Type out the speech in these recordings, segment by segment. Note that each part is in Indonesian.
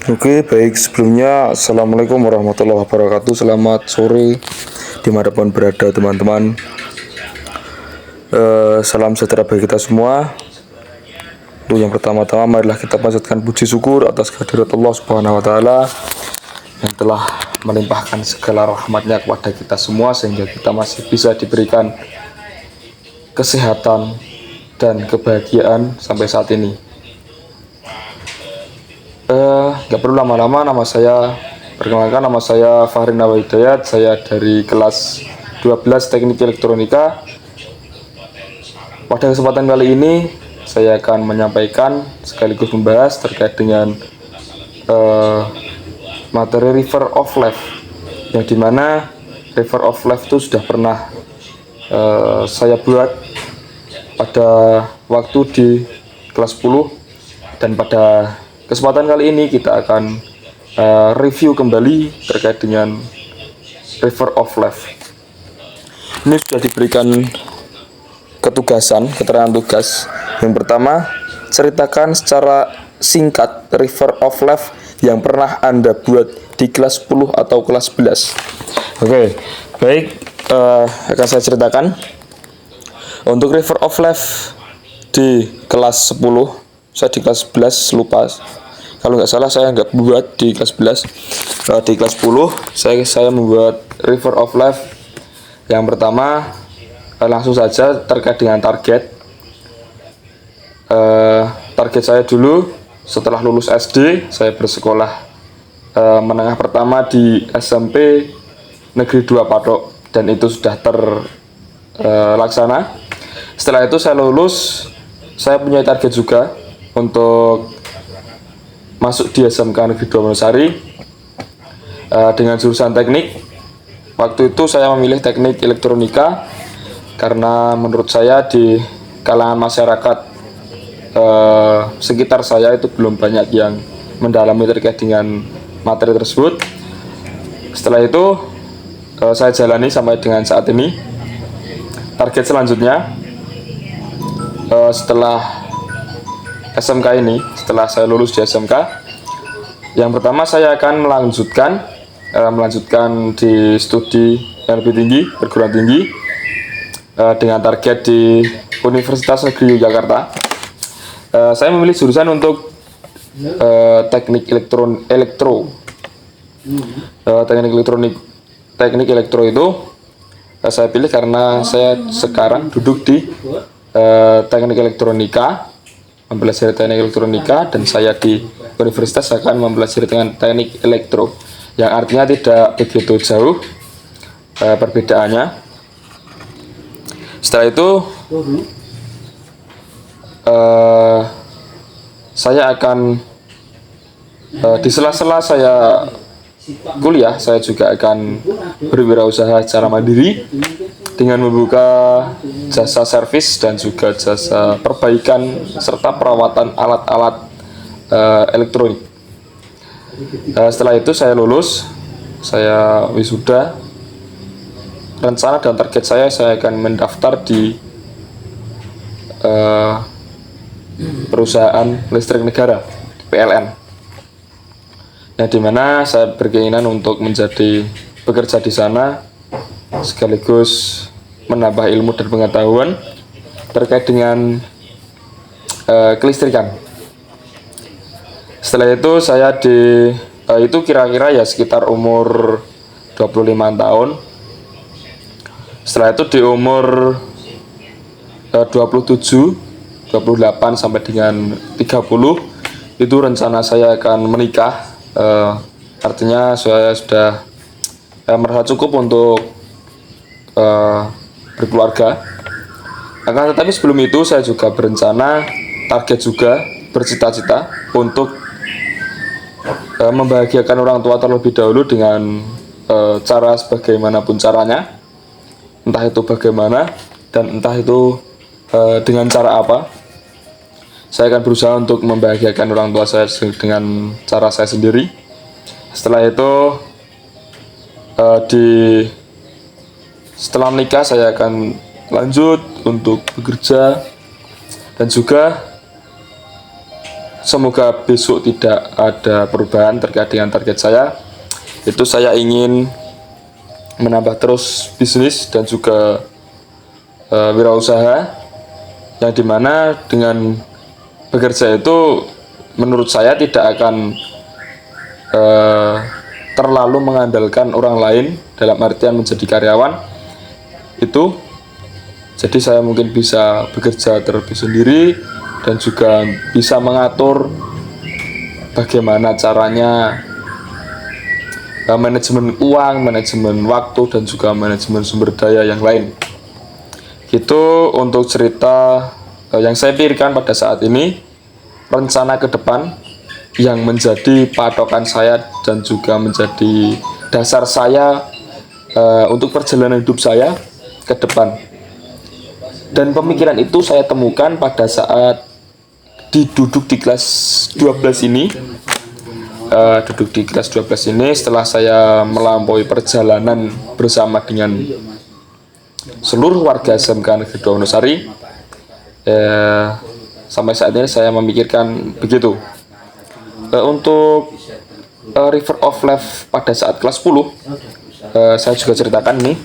Oke, baik, sebelumnya Assalamualaikum warahmatullahi wabarakatuh. Selamat sore dimanapun berada teman-teman. Salam sejahtera bagi kita semua. Untuk yang pertama-tama, marilah kita panjatkan puji syukur atas kehadirat Allah Subhanahu wa Ta'ala yang telah melimpahkan segala rahmatnya kepada kita semua, sehingga kita masih bisa diberikan kesehatan dan kebahagiaan sampai saat ini. Gak perlu lama-lama, perkenalkan, nama saya Fahri Nawahidayat. Saya dari kelas 12 Teknik Elektronika. Pada kesempatan kali ini saya akan menyampaikan sekaligus membahas terkait dengan materi River of Life, yang dimana River of Life itu sudah pernah saya buat pada waktu di kelas 10, dan pada kesempatan kali ini kita akan review kembali terkait dengan River of Life. Ini sudah diberikan keterangan tugas. Yang pertama, ceritakan secara singkat River of Life yang pernah Anda buat di kelas 10 atau kelas 11. Oke, baik, akan saya ceritakan. Untuk River of Life di kelas 10, saya di kelas 11 lupa. Kalau nggak salah saya nggak buat di kelas 11. Di kelas 10 saya membuat River of Life. Yang pertama, langsung saja terkait dengan target. Target saya dulu setelah lulus SD, saya bersekolah menengah pertama di SMP Negeri 2 Patok, dan itu sudah terlaksana. Setelah itu saya lulus, saya punya target juga untuk masuk di SMK Negeri 2 Wonosari dengan jurusan teknik. Waktu itu saya memilih teknik elektronika karena menurut saya di kalangan masyarakat sekitar saya itu belum banyak yang mendalami terkait dengan materi tersebut. Setelah itu saya jalani sampai dengan saat ini. Target selanjutnya setelah SMK ini, setelah saya lulus di SMK, yang pertama saya akan melanjutkan di studi yang lebih tinggi, perguruan tinggi, dengan target di Universitas Negeri Yogyakarta. Saya memilih jurusan untuk teknik elektro itu saya pilih karena saya sekarang duduk di teknik elektronika, mempelajari teknik elektronika, dan saya di universitas akan mempelajari dengan teknik elektro, yang artinya tidak begitu jauh perbedaannya. Setelah itu saya akan di sela-sela saya kuliah, saya juga akan berwirausaha secara mandiri dengan membuka jasa servis dan juga jasa perbaikan serta perawatan alat-alat elektronik. Setelah itu saya lulus, saya wisuda. Rencana dan target saya akan mendaftar di perusahaan listrik negara, PLN. Nah, dimana saya berkeinginan untuk bekerja di sana, sekaligus menambah ilmu dan pengetahuan terkait dengan kelistrikan. Setelah itu saya itu kira-kira ya sekitar umur 25 tahun. Setelah itu di umur 27, 28 sampai dengan 30 itu rencana saya akan menikah. Artinya saya sudah merasa cukup untuk berkeluarga. Akan tetapi sebelum itu saya juga berencana, target juga, bercita-cita untuk membahagiakan orang tua terlebih dahulu dengan cara sebagaimanapun caranya. Entah itu bagaimana dan entah itu dengan cara apa, saya akan berusaha untuk membahagiakan orang tua saya dengan cara saya sendiri. Setelah itu setelah menikah saya akan lanjut untuk bekerja, dan juga semoga besok tidak ada perubahan terkait dengan target saya. Itu saya ingin menambah terus bisnis dan juga wirausaha, yang dimana dengan bekerja itu menurut saya tidak akan terlalu mengandalkan orang lain dalam artian menjadi karyawan itu. Jadi saya mungkin bisa bekerja terlebih sendiri dan juga bisa mengatur bagaimana caranya manajemen uang, manajemen waktu, dan juga manajemen sumber daya yang lain. Itu untuk cerita yang saya pikirkan pada saat ini, rencana ke depan yang menjadi patokan saya dan juga menjadi dasar saya untuk perjalanan hidup saya ke depan. Dan pemikiran itu saya temukan pada saat duduk di kelas 12 ini. Duduk di kelas 12 ini setelah saya melampaui perjalanan bersama dengan seluruh warga SMK Negeri 2 Wonosari. Sampai saat ini saya memikirkan begitu. Untuk River of Life pada saat kelas 10, saya juga ceritakan nih.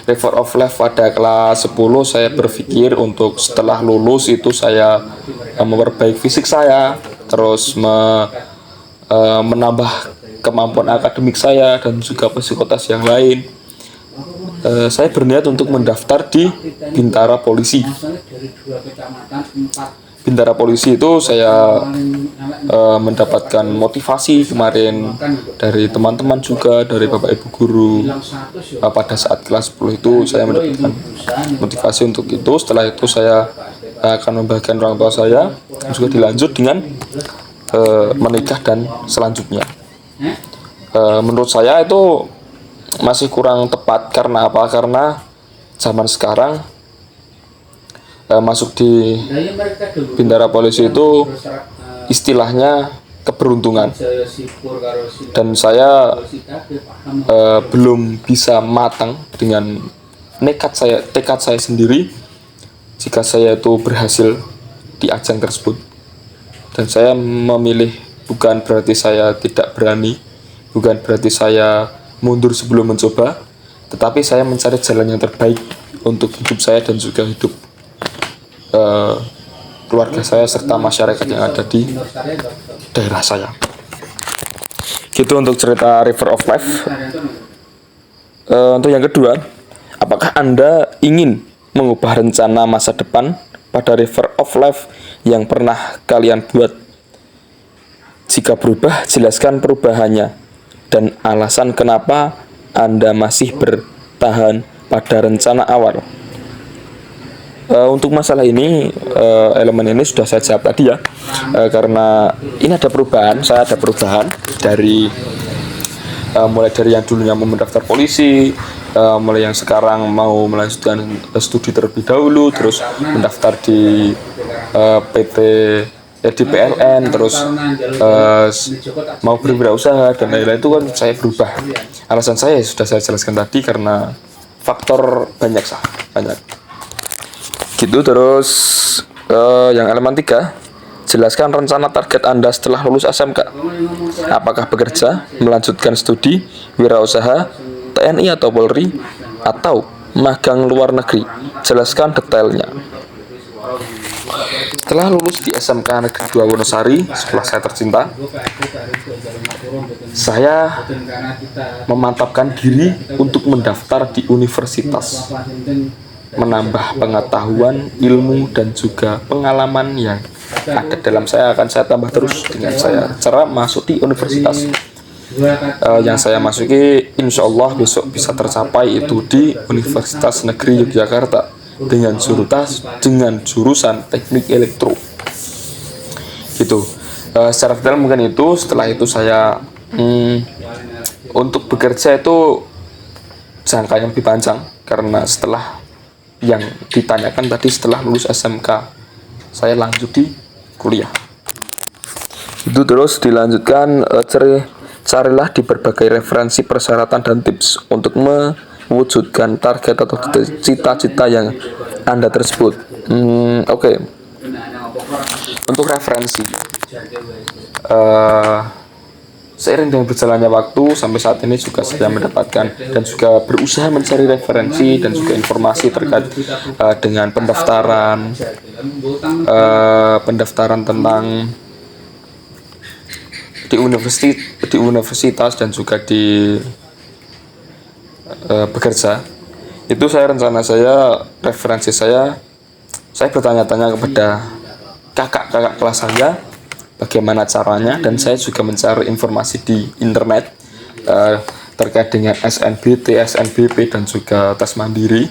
River of Life pada kelas 10 saya berpikir untuk setelah lulus itu saya memperbaiki fisik saya, terus menambah kemampuan akademik saya dan juga psikotes yang lain. Saya berniat untuk mendaftar di Bintara Polisi. Bintara Polisi itu saya mendapatkan motivasi kemarin dari teman-teman juga, dari Bapak Ibu guru. Pada saat kelas 10 itu saya mendapatkan motivasi untuk itu. Setelah itu saya akan membagikan orang tua saya, juga dilanjut dengan menikah dan selanjutnya. Menurut saya itu masih kurang tepat. Karena apa? Karena zaman sekarang masuk di Bintara Polisi itu istilahnya keberuntungan, dan saya belum bisa matang dengan tekad saya sendiri jika saya itu berhasil di ajang tersebut. Dan saya memilih, bukan berarti saya tidak berani, bukan berarti saya mundur sebelum mencoba, tetapi saya mencari jalan yang terbaik untuk hidup saya dan juga hidup keluarga saya serta masyarakat yang ada di daerah saya. Gitu untuk cerita River of Life. Untuk yang kedua, apakah Anda ingin mengubah rencana masa depan pada River of Life yang pernah kalian buat? Jika berubah, jelaskan perubahannya dan alasan kenapa Anda masih bertahan pada rencana awal. Untuk masalah ini, elemen ini sudah saya jawab tadi ya, karena ini ada perubahan. Saya ada perubahan dari mulai dari yang dulunya mau mendaftar polisi, mulai yang sekarang mau melanjutkan studi terlebih dahulu, terus mendaftar di PT di PLN, terus mau berwirausaha dan lain-lain. Itu kan saya berubah. Alasan saya sudah saya jelaskan tadi, karena faktor banyak. Gitu. Terus yang elemen 3, jelaskan rencana target Anda setelah lulus SMK. Apakah bekerja, melanjutkan studi, wirausaha, TNI atau Polri, atau magang luar negeri? Jelaskan detailnya. Setelah lulus di SMK Negeri 2 Wonosari, sekolah saya tercinta, saya memantapkan diri untuk mendaftar di universitas, menambah pengetahuan, ilmu, dan juga pengalaman yang ada dalam saya akan saya tambah terus dengan cara masuk di universitas. Yang saya masuki insya Allah besok bisa tercapai itu di Universitas Negeri Yogyakarta dengan jurusan teknik elektro. Gitu. Secara detail mungkin itu. Setelah itu saya untuk bekerja itu jangka yang lebih panjang, karena setelah yang ditanyakan tadi, setelah lulus SMK saya lanjut di kuliah. Itu terus dilanjutkan, carilah di berbagai referensi persyaratan dan tips untuk mewujudkan target atau cita-cita yang Anda tersebut. Oke. Untuk referensi, seiring dengan berjalannya waktu sampai saat ini juga saya mendapatkan dan juga berusaha mencari referensi dan juga informasi terkait dengan pendaftaran tentang di universitas dan juga di bekerja. Itu referensi saya bertanya-tanya kepada kakak kelas saya bagaimana caranya, dan saya juga mencari informasi di internet terkait dengan SNBT, SNBP dan juga tes mandiri,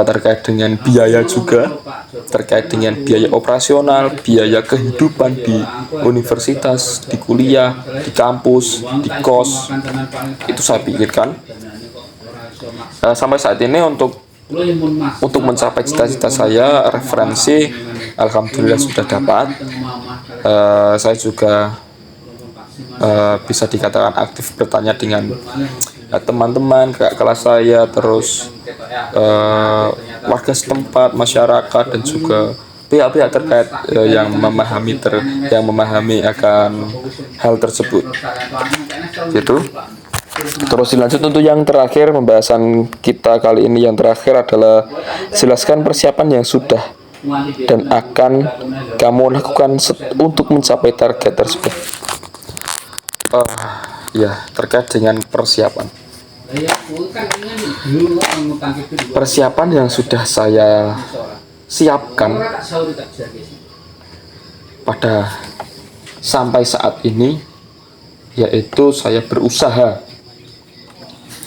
terkait dengan biaya juga, terkait dengan biaya operasional, biaya kehidupan di universitas, di kuliah, di kampus, di kos. Itu saya pikirkan. Sampai saat ini untuk mencapai cita-cita saya, referensi alhamdulillah sudah dapat. Saya juga bisa dikatakan aktif bertanya dengan teman-teman kakak kelas saya, terus warga setempat, masyarakat dan juga pihak-pihak terkait yang memahami akan hal tersebut. Gitu. Terus dilanjut untuk yang terakhir, pembahasan kita kali ini yang terakhir adalah jelaskan persiapan yang sudah dan akan kamu lakukan untuk mencapai target tersebut. Ya, terkait dengan persiapan. Persiapan yang sudah saya siapkan pada sampai saat ini, yaitu saya berusaha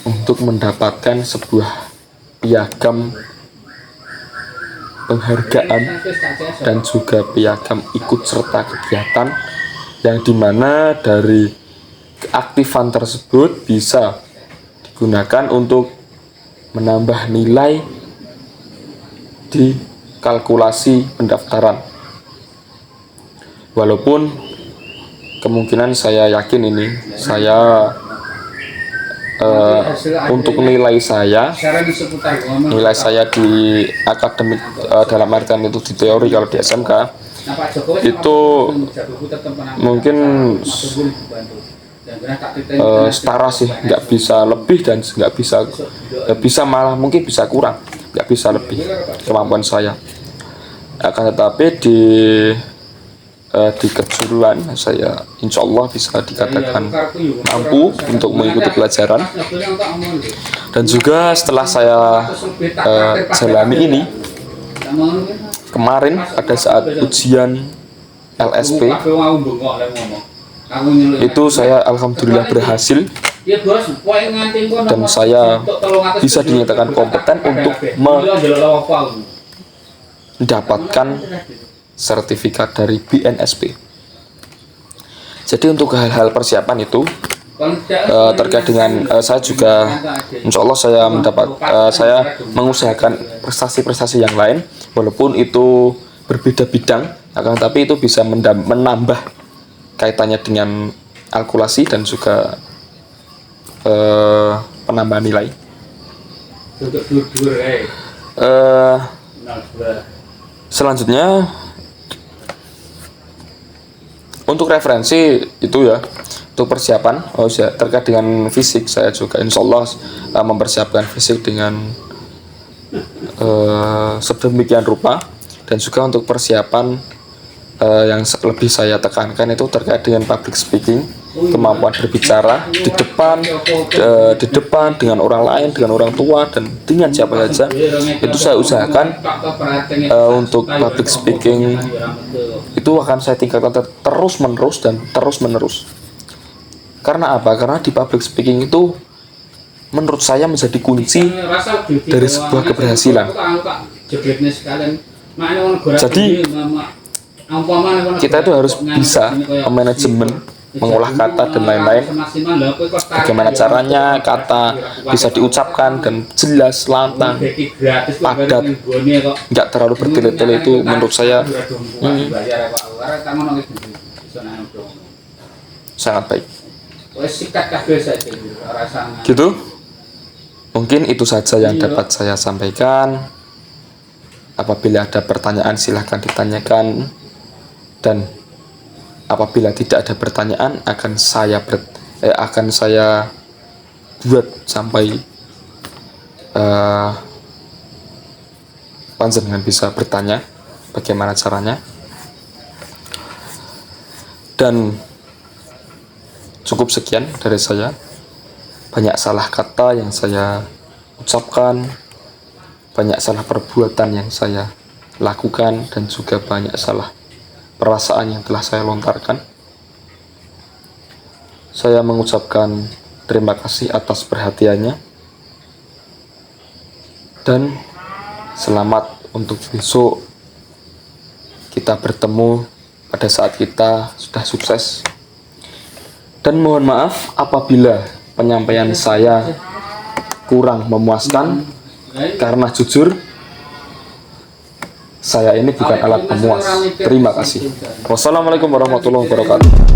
untuk mendapatkan sebuah piagam penghargaan dan juga piagam ikut serta kegiatan, yang dimana dari keaktifan tersebut bisa digunakan untuk menambah nilai di kalkulasi pendaftaran. Walaupun kemungkinan saya yakin ini untuk nilai saya di akademik, dalam artian itu di teori kalau di SMK itu mungkin setara sih, nggak bisa lebih dan nggak bisa malah mungkin bisa kurang, nggak bisa lebih kemampuan saya. Akan tetapi di kejuruan saya insya Allah bisa dikatakan mampu untuk mengikuti pelajaran. Dan juga setelah saya jalani ini kemarin pada saat ujian LSP itu saya alhamdulillah berhasil, dan saya bisa dinyatakan kompeten untuk mendapatkan sertifikat dari BNSP. Jadi untuk hal-hal persiapan itu terkait dengan saya juga insya Allah saya mengusahakan prestasi-prestasi yang lain, walaupun itu berbeda bidang, tapi itu bisa menambah kaitannya dengan kalkulasi dan juga penambahan nilai. Selanjutnya untuk referensi itu ya, untuk persiapan terkait dengan fisik, saya juga insya Allah mempersiapkan fisik dengan sedemikian rupa. Dan juga untuk persiapan yang lebih saya tekankan itu terkait dengan public speaking, kemampuan berbicara di depan dengan orang lain, dengan orang tua dan dengan siapa saja. Itu saya usahakan untuk public speaking itu akan saya tingkatkan terus menerus. Karena apa? Karena di public speaking itu menurut saya menjadi kunci dari sebuah keberhasilan. Jadi kita itu harus bisa manajemen, mengolah kata dan lain-lain. Bagaimana caranya kata bisa diucapkan dan jelas, lantang, padat, nggak terlalu bertele-tele, itu menurut saya sangat baik. Gitu. Mungkin itu saja yang dapat saya sampaikan. Apabila ada pertanyaan silahkan ditanyakan. Dan apabila tidak ada pertanyaan akan saya buat sampai panjenengan bisa bertanya bagaimana caranya. Dan cukup sekian dari saya. Banyak salah kata yang saya ucapkan, banyak salah perbuatan yang saya lakukan, dan juga banyak salah perasaan yang telah saya lontarkan. Saya mengucapkan terima kasih atas perhatiannya, dan selamat untuk besok kita bertemu pada saat kita sudah sukses. Dan mohon maaf apabila penyampaian saya kurang memuaskan, karena jujur saya ini bukan alat pemuas. Terima kasih. Wassalamualaikum warahmatullahi wabarakatuh.